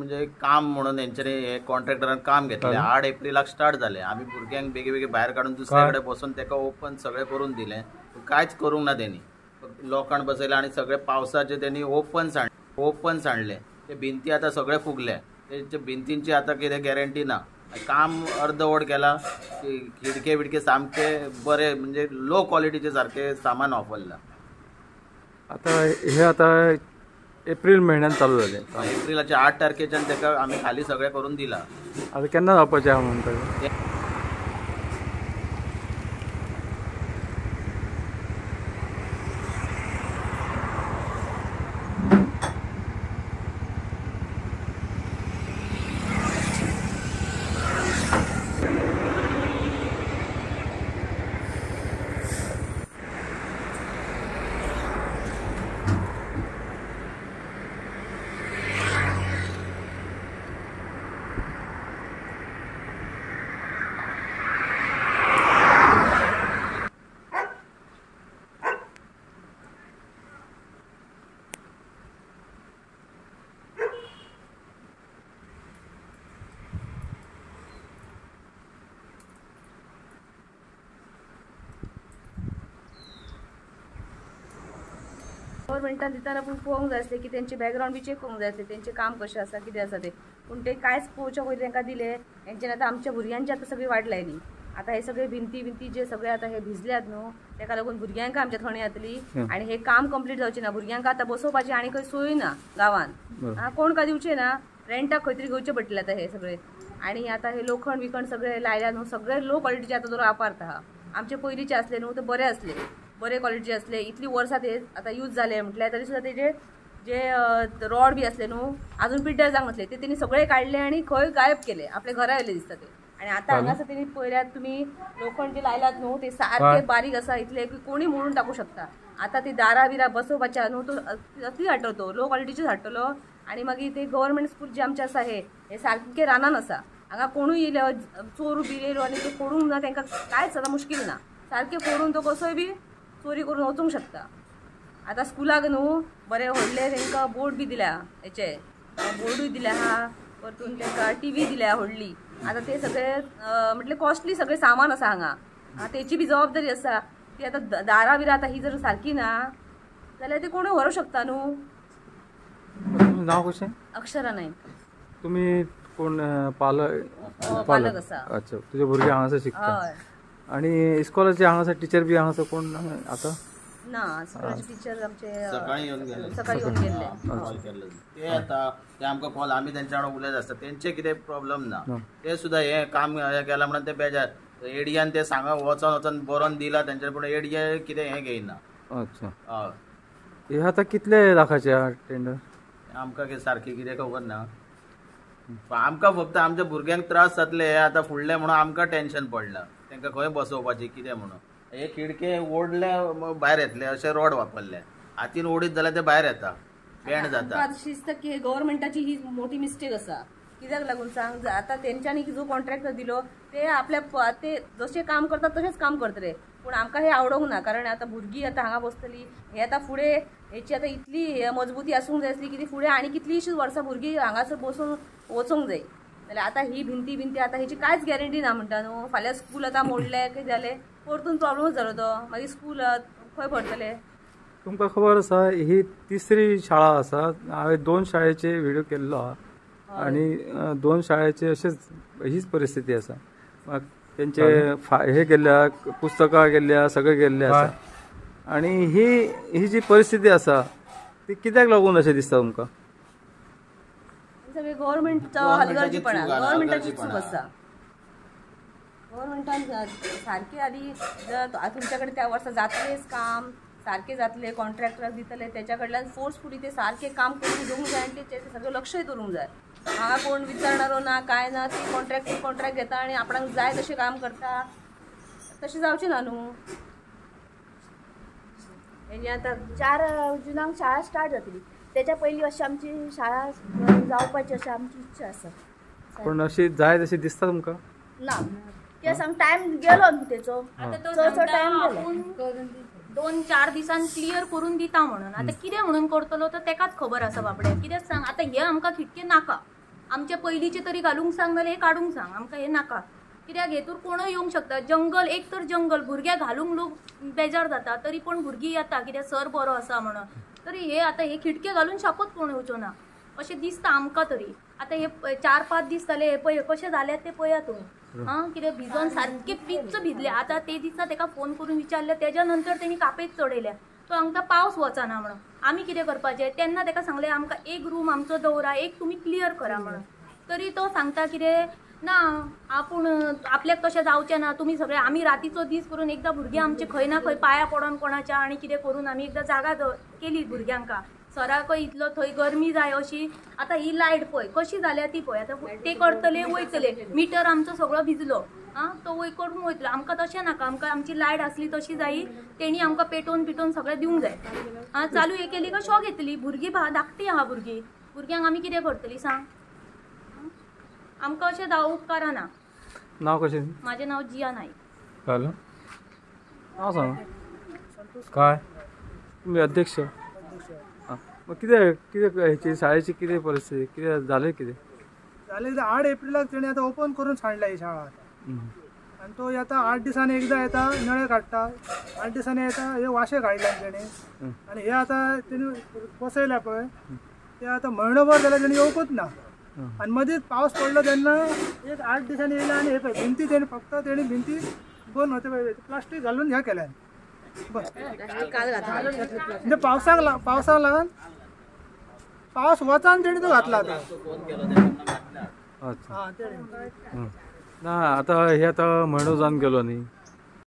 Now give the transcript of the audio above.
म्हणजे काम म्हणून यांच्यानी हे कॉन्ट्रॅक्टरान काम घेतलें 8 एप्रिलाक स्टार्ट जालें आमी भुरग्यांक बेगी बेगी भायर काडून दुसरे कडेन बसून तेका ओपन सगळें करून दिलें कांयच करूंक ना तेणी लोकांक बसयले आनी सगळे पावसाचे तेणी ओपन सांडले ते भिंती आतां सगळे फुगले तेंच्या भिंतींची आतां कितें गॅरंटी ना काम अर्धवट केला खिडके बिडके सामके बरे म्हणजे लो क्वालिटीचे सारखे सामान वापरला आता एप्रिल महिन्यात चालू झाले एप्रिलाच्या 8 तारखेच्यान तेका आमी खाली सगळे करून दिला आता केन्ना जावपाचें आहा म्हणटा गव्हर्मेंटान दिताना पूण पळोवंक जाय आसलें की तेंचे बॅकग्रावंड बी चेक करूंक जाय आसलें तेंचें काम कशें आसा कितें आसा तें पूण ते कांयच पळोवच्या पयलीं तांकां दिलें हेंच्यान आतां आमच्या भुरग्यांची आतां सगळीं वाट लायली आतां हे सगळे भिंती जे सगळे आतां हे भिजल्यात न्हू तेका लागून भुरग्यांक आमच्या थंडी जातली आनी हे काम कंप्लीट जावचें ना भुरग्यांक आतां बसोवपाची आनी खंय सोय ना गांवान कोण काय दिवचे ना रेंटाक खंय तरी घेवचे पडटले आतां हे सगळे आनी आतां हे लोखंड बिखंड सगळे लायल्या न्हू सगळे लो क्वॉलिटीचे आतां जर वापरता हा आमचे पयलींचे असले न्हू ते बरे असले बरे क्वॉलिटीचे असले इतली वर्सां ते आतां यूज जाले म्हटल्यार तरी सुद्दां तेजे जे रॉड बी असले न्हू अजून पिड्ड्यार जावंक नासले ते तेणी सगळे काडले आनी खंय गायब केले आपल्या घरा येयले दिसता ते आनी आतां हांगासर तेणी पळयल्यात तुमी लोखंड जे लायलात न्हू ते सारखे बारीक आसा इतले की कोणी मोडून टाकू शकता आतां ती दारा बिरा बसोवपाच्या न्हू तो अती हाडटलो लो क्वॉलिटीचेच हाडटलो आनी मागीर ते गव्हर्मेंट स्कूल जे आमचे आसा हे सारके रानान आसा हांगा कोणूय येयलो चोर बी येयलो आनी ते फोडूंक ना तांकां कांयच आतां मुश्कील ना सारके फोडून तो कसोय बी चोरी करून वचूंक शकता आतां स्कुलाक न्हू बरे व्हडले तांकां बोर्ड बी दिल्या हेचे बोर्डूय दिल्या हा परतून तांकां टीव्ही दिल्या व्हडली आतां ते सगळे म्हटले कॉस्टली सगळे सामान आसा हांगा तेची बी जबाबदारी आसा ती आतां दारा बिरा आतां ही जर सारकी ना जाल्यार ते कोणूय व्हरूंक शकता न्हू नांव कशें अक्षरा नायक तुमी कोण पालक आसा अच्छा तुजे भुरगे हांगासर शिकता हय आनी इस्कॉलाचे हांगासर टिचर बी हांगासर कोण आतां ना स्कुलाचे टीचर आमचे सकाळी येवन गेले सकाळी येवन गेल्ले कॉल केल्लो ते आतां ते आमकां कॉल आमी तेंच्या वांगडा उलयत आसता तेंचे कितें प्रॉब्लम ना ते सुद्दां हे काम केलां म्हणून ते बेजार एडियान ते सांगा वचोन बरोवन दिला तेंच्या पूण एडिया कितें हें घेयना अच्छा हय हे आतां कितले लाखाचे आहा टेंडर आमकां सारकी कितें खबर ना आमकां फक्त आमच्या भुरग्यांक त्रास जातले हे आतां फुडले म्हणून आमकां टेन्शन पडलां तांकां खंय बसोवपाची कितें म्हणून हे खिडके ओडले भायर येतले अशे रॉड वापरले हातीन ओडीत जाल्यार ते भायर येता बँड जाता अशी दिसता की गव्हर्मेंटाची ही मोठी मिस्टेक आसा कित्याक लागून सांग आतां तेंच्यांनी जो कॉन्ट्रॅक्टर दिलो ते आपल्या ते जशें काम करतात तशेंच काम करतले पूण आमकां हे आवडोंक ना कारण आतां भुरगीं आतां हांगा बसतलीं हे आतां फुडें हेची आतां इतली मजबूती आसूंक जाय आसली की ती फुडें आनी कितलीशींच वर्सां भुरगीं हांगासर बसून वचूंक जाय जाल्यार आतां ही भिंती आतां हेची कांयच गॅरंटी ना म्हणटा न्हू फाल्यां स्कूल आतां मोडलें कितें जालें परतून प्रॉब्लमूच जालो तो मागीर स्कूल खंय पडटले तुमकां खबर आसा ही तिसरी शाळा आसा हांवें 2 शाळेचे व्हिडिओ केल्लो आहा आनी 2 शाळेचे अशेंच हीच परिस्थिती आसा तेंचे हे गेल्ल्या पुस्तकां गेल्ल्या सगळे गेल्ले आसा आनी ही जी परिस्थिती आसा ती कित्याक लागून अशें दिसता तुमकां सगळे गव्हर्मेंटचो हलगर्जीपणा गव्हर्मेंटाची चूक आसा गव्हर्मेंटान सारके आदी तुमच्या कडेन त्या वर्सा जातलेच काम सारके जातले कॉन्ट्रॅक्टराक दितले तेच्या कडल्यान फोर्सफुली ते सारके काम करून घेवंक जाय आनी ते सगळें लक्षय दवरूंक जाय हांगा कोण विचारणारो ना काय ना ती कॉन्ट्रॅक्ट घेता आनी आपणाक जाय तशें काम करता तशें जावचें ना न्हू हेणी आतां 4 जुनाक शाळा स्टार्ट जातली तेच्या पयलीं अशी आमची शाळा जावपाची अशी आमची इच्छा आसा पूण अशी जाय तशी दिसता तुमकां ना कित्याक सांग टायम गेलो न्हू तेचो चडसो टायम गेलो 2-4 दिसान क्लियर करून दिता म्हणून आता कितें म्हणून करतलो तर तेकाच खबर आसा बाबडे कित्याक सांग आता हे आमकां खिडके नाका आमचे पयलींचे तरी घालूंक सांग नाल्यार हे काडूंक सांग, आमकां हे नाका. कित्याक हेतूर कोणूय येवंक शकता. जंगल एक तर जंगल, भुरग्याक घालूंक लोक बेजार जाता, तरी पण भुरगीं येता कित्याक सर बरो आसा म्हणून. तरी हे आतां हे खिडके घालून शापोत कोण येवचो ना अशें दिसता आमकां तरी. आतां हे 4-5 दीस जाले, हे पळय कशें जाल्यात ते पळया तुमी. कितें भिजोन सारके पिच्च भिजले. आतां ते दिसा ताका फोन करून विचारले, तेज्या नंतर तेणी कापेत चडयल्या. तो हांगा पावस वचना म्हणून. आमी कितें करपाचें, तेन्ना ताका सांगलें आमकां एक रूम आमचो दवरा, एक तुमी क्लियर करा म्हणून. तरी तो सांगता कितें ना आपूण आपल्याक तशें जावचें ना, तुमी सगळे आमी रातीचो दीस करून एकदां भुरगीं आमचे खंय ना खंय पांया पडोन कोणाच्या आनी कितें करून आमी एकदां जागा केली भुरग्यांका. सराकय इतलो थंय गरमी जाय अशी. आतां ही लायट पळय कशी जाल्या ती पळय. आतां ते करतले वयतले, मिटर आमचो सगळो भिजलो. तो वय करून वयतलो. आमकां तशें नाका, आमकां आमची लायट आसली तशी जायी. तेणी आमकां पेटोवन पिटोवन सगळें दिवंक जाय. चालू हे केली काय शॉक येतली. भुरगीं धाकटी आहा भुरगीं. भुरग्यांक आमी कितें करतली सांग. आमकां अशें जावं उपकारा ना. नाव कशें? म्हाजें नांव जिया नाईक. कळ्ळें? नाव सांग. काय तुमी अध्यक्ष? मग कितें कितें हेची शाळेची कितें परिस्थिती, कितें जालें कितें? जालें 8 एप्रिलाक तेणी आतां ओपन करून हाडल्या ही शाळा आनी तो येता 8 दिसांनी एकदां येता, नळे काडटा, 8 दिसांनी येता, हे वाशे काडले तेणी. आनी हे आतां तेणी बसयल्या पळय ते आतां म्हयनोभर जाल्यार तेणी येवंकूच ना. आनी मदींच पावस पडलो तेन्ना एक 8 दिसांनी येयला. आनी हे पळय भिंती तेणी फक्त भिंती बंद होते पळय प्लास्टीक घालून हे केल्यान. म्हणजे पावसाक लागून पावस वचान तेणी तो घातला. अच्छा. ना आतां हे आतां म्हयनो जावन गेलो न्ही.